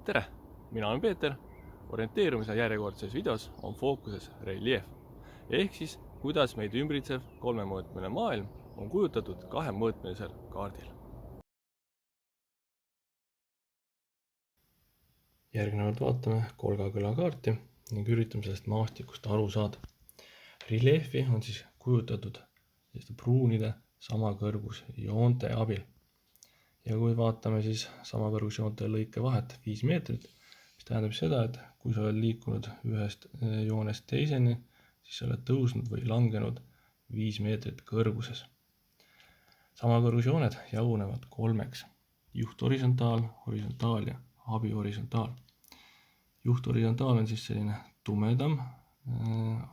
tere, mina olen Peeter. Orienteerumise järjekordses videos on fookuses reljeef ehk siis kuidas meid ümbritsev kolmemõõtmeline maailm on kujutatud kahemõõtmelisel kaardil. Järgnevalt vaatame kolgakõla kaarti ning üritame sellest maastikust aru saada. Reljeefi on siis kujutatud pruunide samakõrgusjoonte abil. Ja kui vaatame siis samakõrgusjoonte lõike vahet 5 meetrit, mis tähendab seda, et kui sa oled liikunud ühest joonest teiseni, siis sa oled tõusnud või langenud 5 meetrit kõrguses. Samakõrgusjooned jagunevad kolmeks: juhthorisontaal, horisontaal ja abihorisontaal. Juhthorisontaal on siis selline tumedam,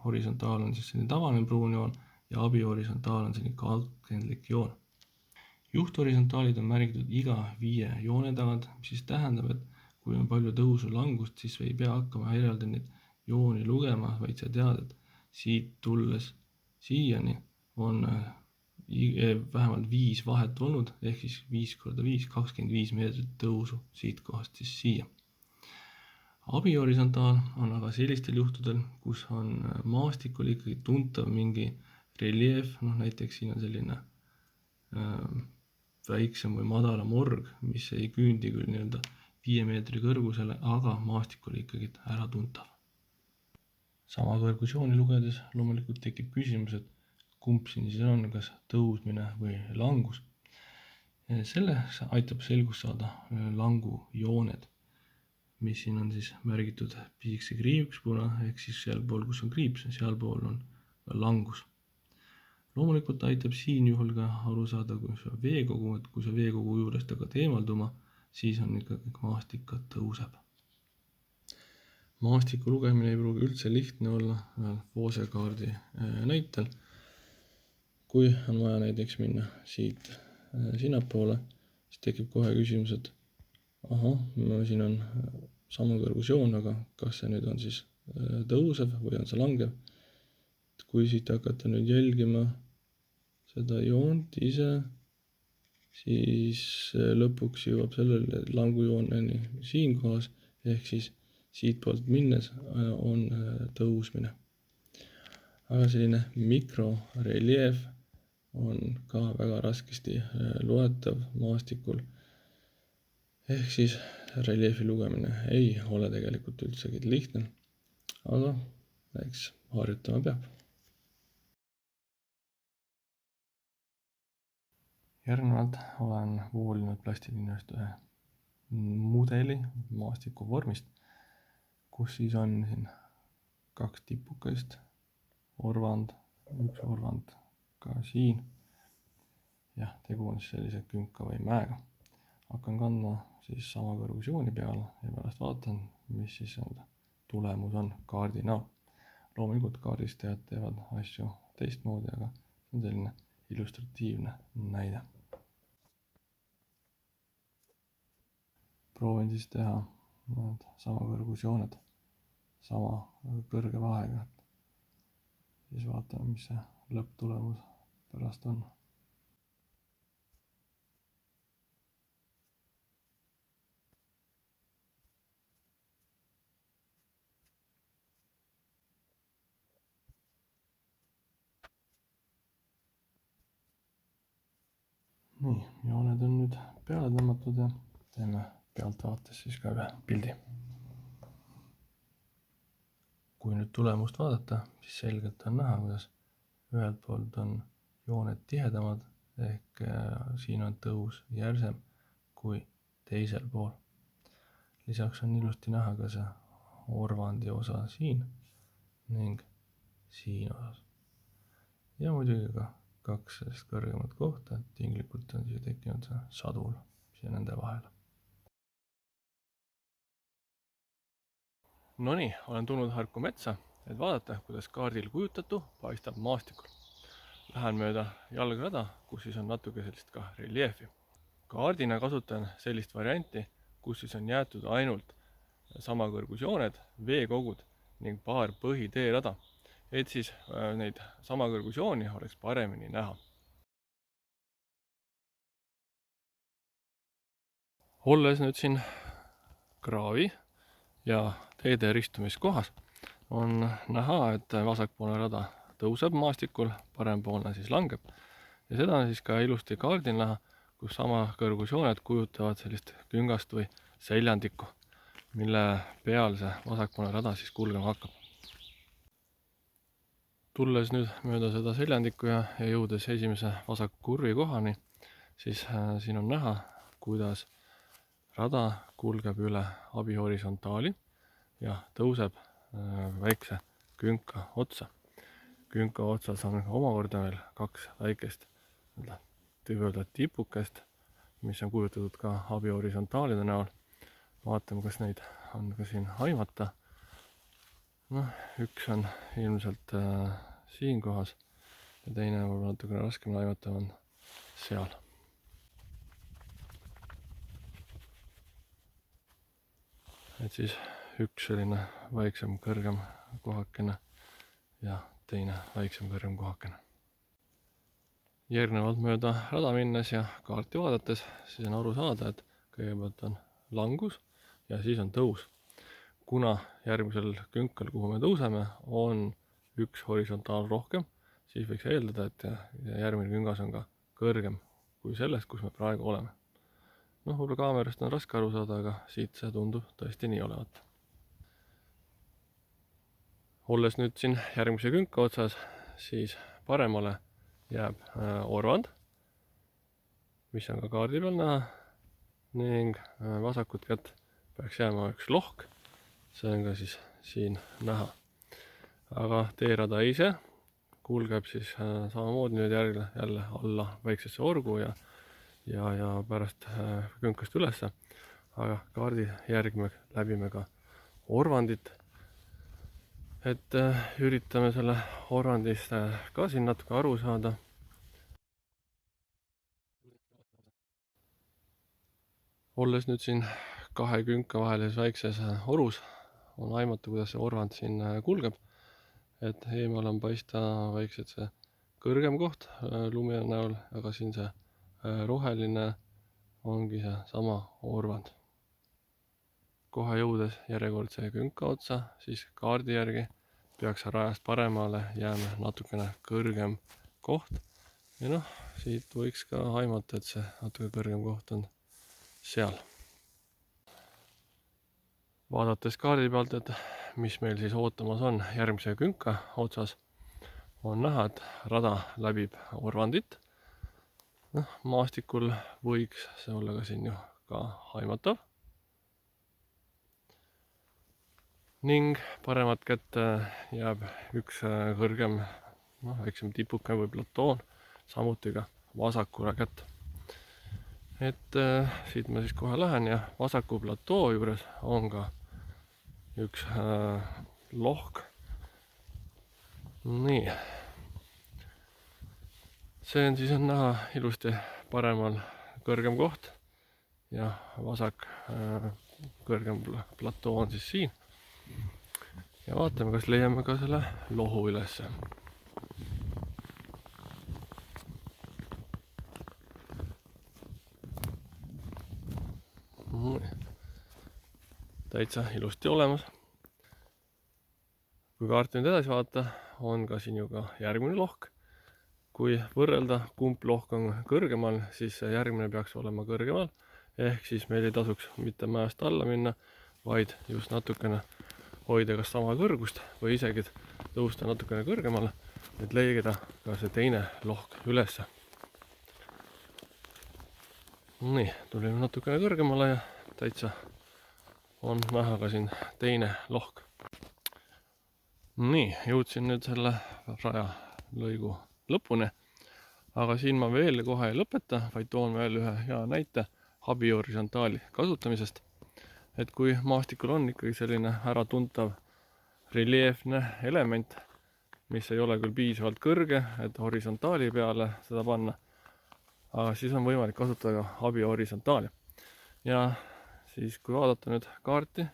horisontaal on siis selline tavaline pruun joon ja abihorisontaal on selline kalkendlik joon. Juhthorisontaalid on märgitud iga 5 joone tagant, mis siis tähendab, et kui on palju tõusu langust, siis ei pea hakkama eraldi neid jooni lugema, vaid sa tead, et siit tulles siiani on vähemalt 5 vahet olnud, ehk siis 5 × 5, 25 meetrit tõusu siit kohast siis siia. Abihorisontaal on aga sellistel juhtudel, kus on maastikul ikkagi tuntav mingi reljeef, näiteks siin on selline väiksem või madalam org, mis ei küündi küll 5 meetri kõrgusele, aga maastikul ikkagi ära tuntav. Sama kõrgusjooni lugedes loomulikult tekib küsimus, et kumb siin siis on, kas tõusmine või langus. Selle aitab selgus saada langujooned, mis siin on siis märgitud pisikese kriipspuna, ehk siis sealpool, kus on kriips, sealpool on langus. Loomulikult aitab siin juhul ka aru saada, kui see on veekogu, et kui see veekogu juurest hakkad eemalduma, siis on ikkagi maastik ka tõuseb. Maastiku lugemine ei pruugi üldse lihtne olla voosekaardi näitel. Kui on vaja näiteks minna siit sinnapoole, siis tekib kohe küsimus, et siin on samakõrgusjoon, aga kas see nüüd on siis tõusev või on see langev? Kui siit hakata nüüd jälgima seda joont ise, siis lõpuks jõuab sellele langujooneni siin kohas, ehk siis siit poolt minnes on tõusmine. Aga selline mikroreljeef on ka väga raskesti loetav maastikul, ehk siis reljeefi lugemine ei ole tegelikult üldsegi lihtne, aga eks harjutama peab. Järgnevalt olen voolinud plastilinast ühe mudeli maastiku vormist, kus siis on siin 2 tipukest, orvand, üks orvand ka siin. Ja tegu on sellise künka või mäega. Hakkan kandma siis samakõrgusjooni peale ja pärast vaatan, mis siis tulemus on kaardi näol. Loomulikult kaardistajad teevad asju teistmoodi, aga see on selline illustratiivne näide. Proovin siis teha samakõrgusjooned sama kõrge vahega. Siis vaatame, mis see lõpptulemus pärast on. Nii, jooned on nüüd peale tõmmatud ja teeme pealtvaates siis ka ühe pildi. Kui nüüd tulemust vaadata, siis selgelt on näha, kuidas ühelt poolt on jooned tihedamad, ehk siin on tõus järsem kui teisel pool. Lisaks on ilusti näha ka see orvandi osa siin ning siin osas. Ja muidugi ka 2 sellest kõrgemat kohta, et tinglikult on siia tekkinud see sadul siia nende vahele. Nonii, olen tulnud Harku metsa, et vaadata, kuidas kaardil kujutatu paistab maastikul. Lähen mööda jalgrada, kus siis on natuke sellist ka reljeefi. Kaardina kasutan sellist varianti, kus siis on jäetud ainult samakõrgusjooned, veekogud ning paar põhiteerada, et siis neid samakõrgusjooni oleks paremini näha. Olles nüüd siin kraavi ja teede ristumiskohas on näha, et vasakpoolne rada tõuseb maastikul, parempoolne siis langeb. Ja seda on siis ka ilusti kaardil näha, kus sama kõrgusjooned kujutavad sellist küngast või seljandikku, mille peal see vasakpoolne rada siis kulgema hakkab. Tulles nüüd mööda seda seljandikku ja jõudes esimese vasaku kurvi kohani, siis siin on näha, kuidas rada kulgeb üle abihorisontaali ja tõuseb väikse künka otsa. Künka otsas on omakorda veel kaks väikest tipukest, mis on kujutatud ka abihorisontaalide näol. Vaatame, kas neid on ka siin aimata. Üks on ilmselt siin kohas ja teine on natukene raskem aimata on seal. Et siis üks selline väiksem, kõrgem kohakene ja teine väiksem, kõrgem kohakene. Järgnevalt mööda rada minnes ja kaarti vaadates, siis on aru saada, et kõigepealt on langus ja siis on tõus. Kuna järgmisel künkal, kuhu me tõuseme, on üks horisontaal rohkem, siis võiks eeldada, et järgmine küngas on ka kõrgem kui sellest, kus me praegu oleme. Võib-olla kaamerast on raske aru saada, aga siit see tundub tõesti nii olevat. Olles nüüd siin järgmise künka otsas, siis paremale jääb orvand, mis on ka kaardi peal näha, ning vasakut kätt peaks jääma üks lohk, see on ka siis siin näha. Aga teerada ise kulgeb siis samamoodi nüüd jälle alla väiksesse orgu ja pärast künkast ülesse, aga kaardi järgi me läbime ka orvandit. Et üritame selle orvandist ka siin natuke aru saada. Olles nüüd siin kahe künka vahelises väikses orus, on aimata, kuidas see orvand siin kulgeb. Et eemal on paista väiksed see kõrgem koht lumi näol, aga siin see roheline ongi see sama orvand. Kohe jõudes järjekordse künka otsa, siis kaardi järgi peaks rajast paremale jääma natukene kõrgem koht. Ja siit võiks ka aimata, et see natuke kõrgem koht on seal. Vaadates kaardi pealt, et mis meil siis ootamas on järgmise künka otsas, on näha, et rada läbib orvandit. Maastikul võiks see olla ka siin ju ka aimatav. Ning paremat kätte jääb üks kõrgem, väiksem tipuke või platoon, samuti ka vasakule kätte. Et siit ma siis kohe lähen ja vasaku platoo juures on ka üks lohk. Nii. See on siis näha ilusti paremal kõrgem koht ja vasak kõrgem platoo on siis siin. Ja vaatame, kas leiame ka selle lohu ülesse. Täitsa ilusti olemas. Kui kaarti nüüd edasi vaata, on ka siin ju ka järgmine lohk. Kui võrrelda, kumb lohk on kõrgemal, siis järgmine peaks olema kõrgemal. Ehk siis meil ei tasuks mitte mäest alla minna, vaid just natukene hoida kas sama kõrgust või isegi tõusta natukene kõrgemale, et leida ka see teine lohk ülesse. Nii, tulime natukene kõrgemale ja täitsa on näha ka siin teine lohk. Nii, jõudsin nüüd selle raja lõigu lõpuni, aga siin ma veel kohe ei lõpeta, vaid toon veel ühe hea näite abihorisontaali kasutamisest. Et kui maastikul on ikkagi selline äratuntav reljeefne element, mis ei ole küll piisavalt kõrge, et horisontaali peale seda panna, aga siis on võimalik kasutada ka abihorisontaali. Ja siis kui vaadata nüüd kaarti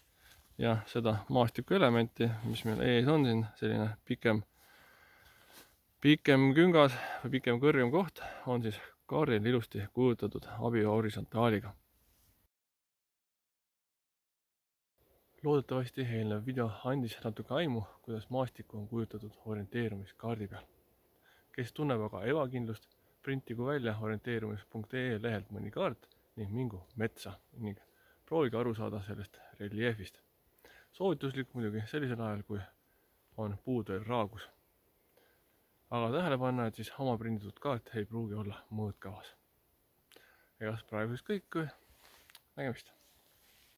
ja seda maastiku elementi, mis meil ees on siin, selline pikem küngas või pikem kõrgem koht, on siis kaardil ilusti kujutatud abihorisontaaliga. Loodetavasti eelnev video andis natuke aimu, kuidas maastikku on kujutatud orienteerumiskaardi peal. Kes tunneb aga ebakindlust, printigu välja orienteerumis.ee lehelt mõni kaart ning mingu metsa ning proovige aru saada sellest reljeefist. Soovituslik muidugi sellisel ajal, kui on puudel raagus. Aga tähele panna, et siis oma prinditud kaart ei pruugi olla mõõtkavas. Egas praeguseks kõik, nägemist!